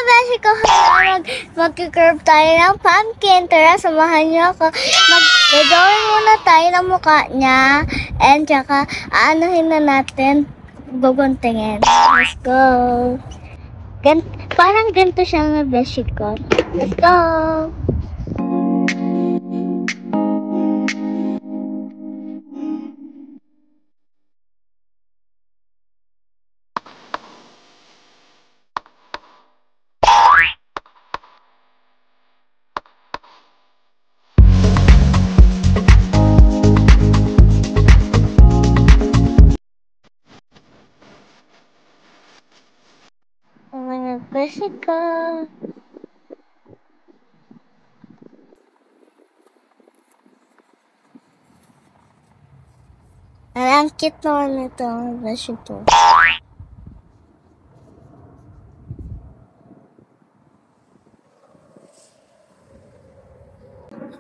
beshi ko, mag-curve tayo ng pumpkin. Tara, samahan niyo ako. Mag-drawing muna tayo ng mukha niya. And tsaka, aanuhin na natin. Guguntingin. Let's go. Parang ganito siya ng beshi ko. Let's go. Beshi ko. Ang cute naman ito, beshi ko.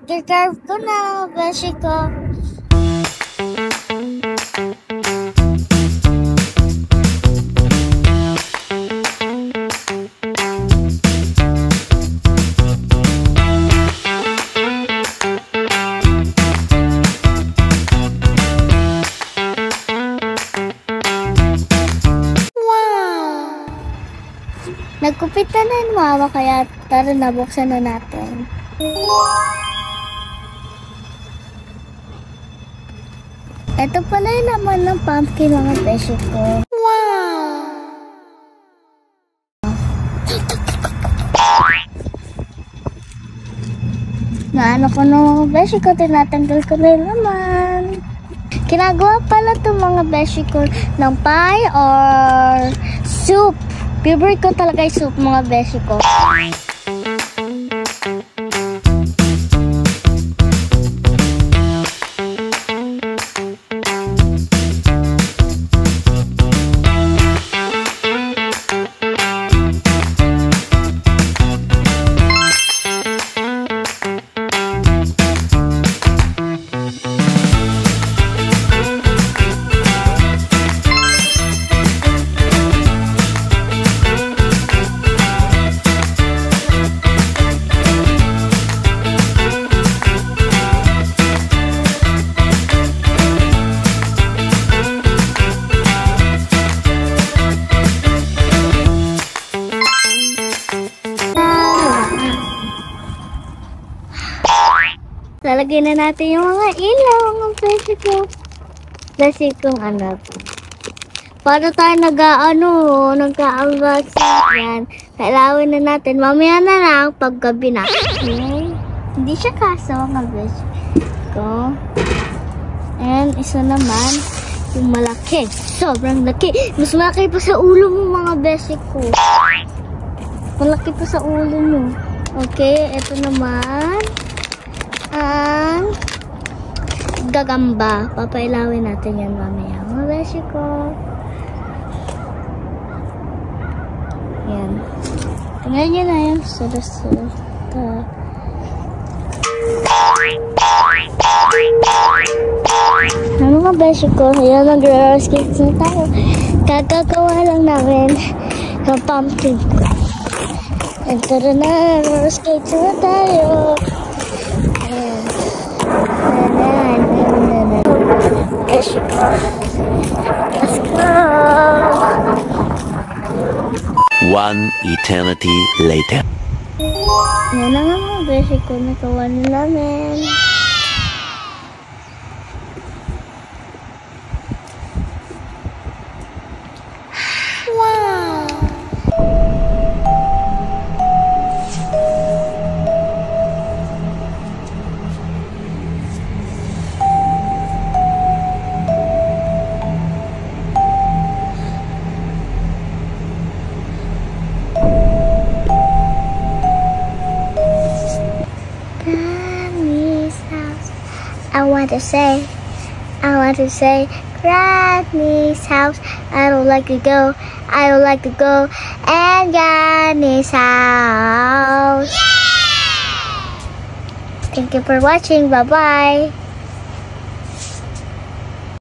Kikarve ko na, beshi ko. Nagkupit na yung mama, kaya tara nabuksan na natin. Ito pala yung laman ng pumpkin, mga beshi ko. Wow! Naano ko na mga beshi ko, tinatanggal ko na yung laman. Ginagawa pala itong mga beshi ko ng pie or soup. Favorite ko talaga yung soup, mga beshi ko. Lalagyan na natin yung mga ilaw, mga beshi ko. Beshi kong anak. Paano tayo nag-aanggas yan? Kailawin na natin. Mamaya na lang, paggabi na. Okay. Hindi siya kaso, mga beshi ko. And isa naman, yung malaki. Sobrang laki. Mas malaki pa sa ulo mo, mga beshi ko. Malaki pa sa ulo mo. Okay, ito naman. Ang gagamba. Papailawin natin yan mamaya. Mga beshi ko. Yan. Tingnan nyo na yan. Sula-sula. Ano mga beshi ko? Ayan, mag-roller skates na tayo. Kakagawa lang namin ng pumpkin. And tara na, roller skates na tayo. Let's go. One eternity later. Yan na nga mga beshi ko, nagawa na namin. Wow! I want to say, Granny's house. I don't like to go. I don't like to go. And Granny's house. Yay! Thank you for watching. Bye bye.